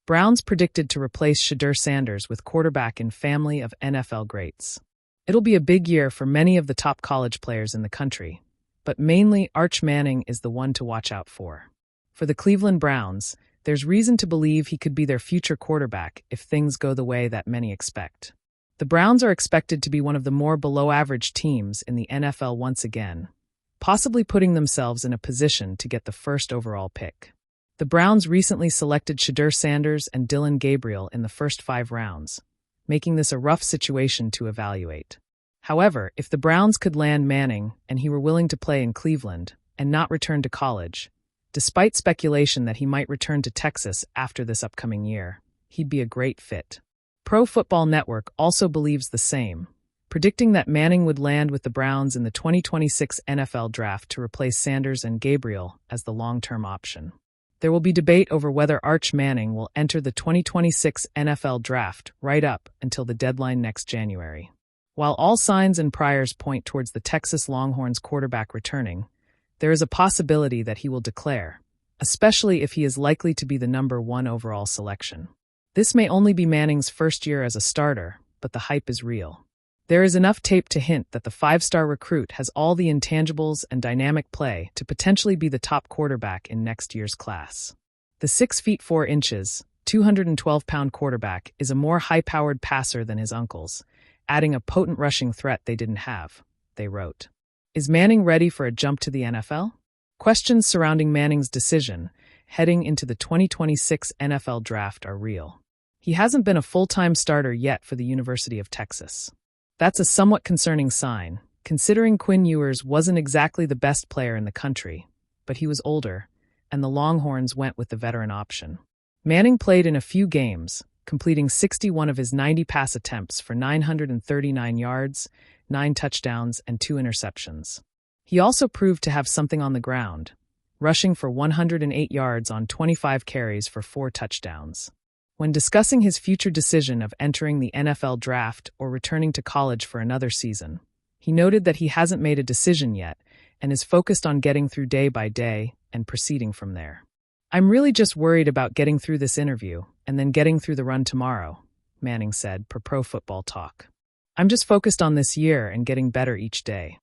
Browns predicted to replace Shedeur Sanders with quarterback in family of NFL greats. It'll be a big year for many of the top college players in the country, but mainly Arch Manning is the one to watch out for. For the Cleveland Browns, there's reason to believe he could be their future quarterback if things go the way that many expect. The Browns are expected to be one of the more below-average teams in the NFL once again, possibly putting themselves in a position to get the first overall pick. The Browns recently selected Shedeur Sanders and Dillon Gabriel in the first 5 rounds, making this a rough situation to evaluate. However, if the Browns could land Manning and he were willing to play in Cleveland and not return to college, despite speculation that he might return to Texas after this upcoming year, he'd be a great fit. Pro Football Network also believes the same, predicting that Manning would land with the Browns in the 2026 NFL Draft to replace Sanders and Gabriel as the long-term option. There will be debate over whether Arch Manning will enter the 2026 NFL Draft right up until the deadline next January. While all signs and priors point towards the Texas Longhorns quarterback returning, there is a possibility that he will declare, especially if he is likely to be the number 1 overall selection. This may only be Manning's first year as a starter, but the hype is real. There is enough tape to hint that the 5-star recruit has all the intangibles and dynamic play to potentially be the top quarterback in next year's class. The 6 feet 4 inches, 212-pound quarterback is a more high-powered passer than his uncles, adding a potent rushing threat they didn't have, they wrote. Is Manning ready for a jump to the NFL? Questions surrounding Manning's decision heading into the 2026 NFL Draft are real. He hasn't been a full-time starter yet for the University of Texas. That's a somewhat concerning sign, considering Quinn Ewers wasn't exactly the best player in the country, but he was older, and the Longhorns went with the veteran option. Manning played in a few games, completing 61 of his 90 pass attempts for 939 yards, 9 touchdowns, and 2 interceptions. He also proved to have something on the ground, rushing for 108 yards on 25 carries for 4 touchdowns. When discussing his future decision of entering the NFL Draft or returning to college for another season, he noted that he hasn't made a decision yet and is focused on getting through day by day and proceeding from there. I'm really just worried about getting through this interview and then getting through the run tomorrow, Manning said per Pro Football Talk. I'm just focused on this year and getting better each day.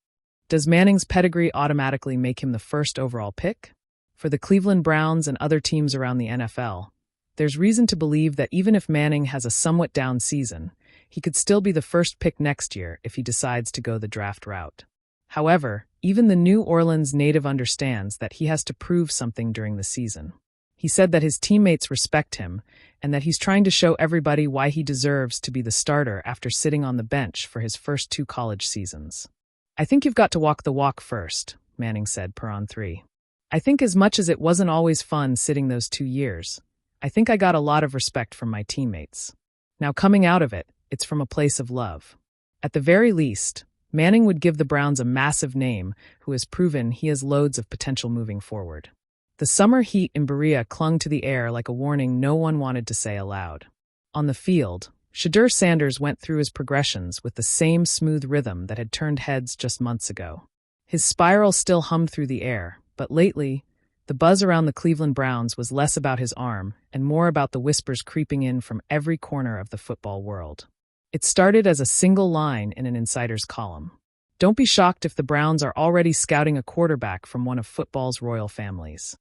Does Manning's pedigree automatically make him the first overall pick? For the Cleveland Browns and other teams around the NFL, there's reason to believe that even if Manning has a somewhat down season, he could still be the first pick next year if he decides to go the draft route. However, even the New Orleans native understands that he has to prove something during the season. He said that his teammates respect him and that he's trying to show everybody why he deserves to be the starter after sitting on the bench for his first 2 college seasons. I think you've got to walk the walk first, Manning said per On 3. I think as much as it wasn't always fun sitting those 2 years, I think I got a lot of respect from my teammates. Now coming out of it, it's from a place of love. At the very least, Manning would give the Browns a massive name who has proven he has loads of potential moving forward. The summer heat in Berea clung to the air like a warning no one wanted to say aloud. On the field, Shedeur Sanders went through his progressions with the same smooth rhythm that had turned heads just months ago. His spiral still hummed through the air, but lately, the buzz around the Cleveland Browns was less about his arm and more about the whispers creeping in from every corner of the football world. It started as a single line in an insider's column. Don't be shocked if the Browns are already scouting a quarterback from one of football's royal families.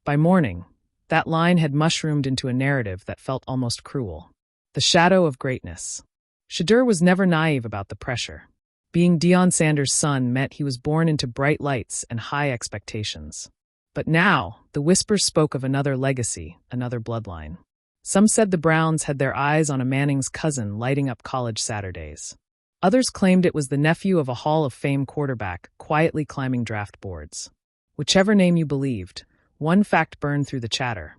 By morning, that line had mushroomed into a narrative that felt almost cruel. The shadow of greatness. Shedeur was never naive about the pressure. Being Deion Sanders' son meant he was born into bright lights and high expectations. But now, the whispers spoke of another legacy, another bloodline. Some said the Browns had their eyes on a Manning's cousin lighting up college Saturdays. Others claimed it was the nephew of a Hall of Fame quarterback quietly climbing draft boards. Whichever name you believed, one fact burned through the chatter.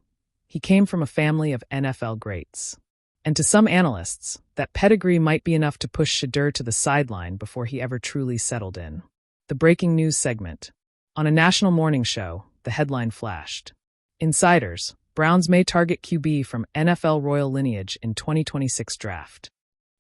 He came from a family of NFL greats. And to some analysts, that pedigree might be enough to push Shedeur to the sideline before he ever truly settled in. The breaking news segment. On a national morning show, the headline flashed. Insiders, Browns may target QB from NFL royal lineage in 2026 draft.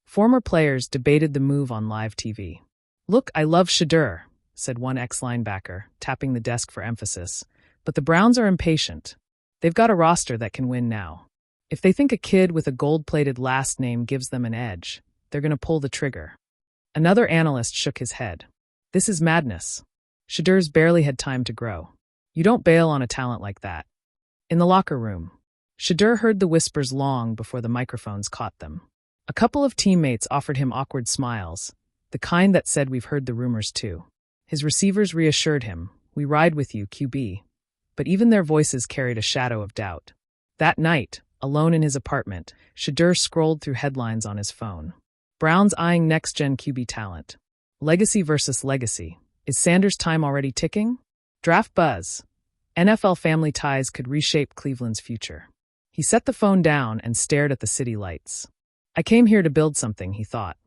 Former players debated the move on live TV. Look, I love Shedeur, said one ex-linebacker, tapping the desk for emphasis. But the Browns are impatient. They've got a roster that can win now. If they think a kid with a gold-plated last name gives them an edge, they're going to pull the trigger. Another analyst shook his head. This is madness. Shedeur's barely had time to grow. You don't bail on a talent like that. In the locker room, Shedeur heard the whispers long before the microphones caught them. A couple of teammates offered him awkward smiles, the kind that said we've heard the rumors too. His receivers reassured him, we ride with you, QB. But even their voices carried a shadow of doubt. That night, alone in his apartment, Shedeur scrolled through headlines on his phone. Browns eyeing next-gen QB talent. Legacy versus legacy. Is Sanders' time already ticking? Draft buzz. NFL family ties could reshape Cleveland's future. He set the phone down and stared at the city lights. I came here to build something, he thought.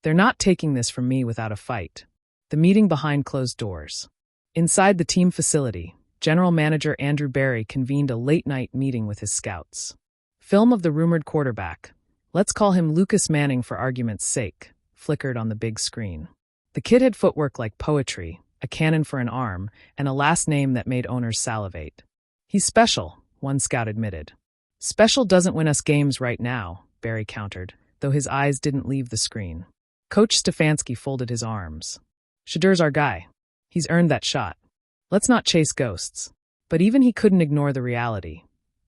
They're not taking this from me without a fight. The meeting behind closed doors. Inside the team facility, General Manager Andrew Berry convened a late-night meeting with his scouts. Film of the rumored quarterback, let's call him Lucas Manning for argument's sake, flickered on the big screen. The kid had footwork like poetry, a cannon for an arm, and a last name that made owners salivate. He's special, one scout admitted. Special doesn't win us games right now, Berry countered, though his eyes didn't leave the screen. Coach Stefanski folded his arms. Shedeur's our guy. He's earned that shot. Let's not chase ghosts. But even he couldn't ignore the reality.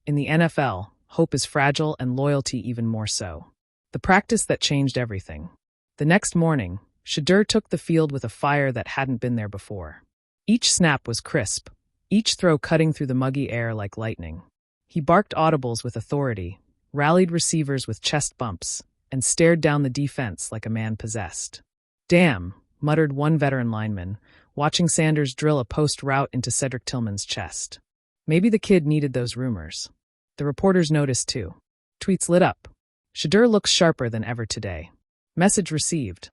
In the NFL, hope is fragile and loyalty even more so. The practice that changed everything. The next morning, Shedeur took the field with a fire that hadn't been there before. Each snap was crisp, each throw cutting through the muggy air like lightning. He barked audibles with authority, rallied receivers with chest bumps, and stared down the defense like a man possessed. Damn, muttered one veteran lineman, watching Sanders drill a post route into Cedric Tillman's chest. Maybe the kid needed those rumors. The reporters noticed too. Tweets lit up. Shedeur looks sharper than ever today. Message received.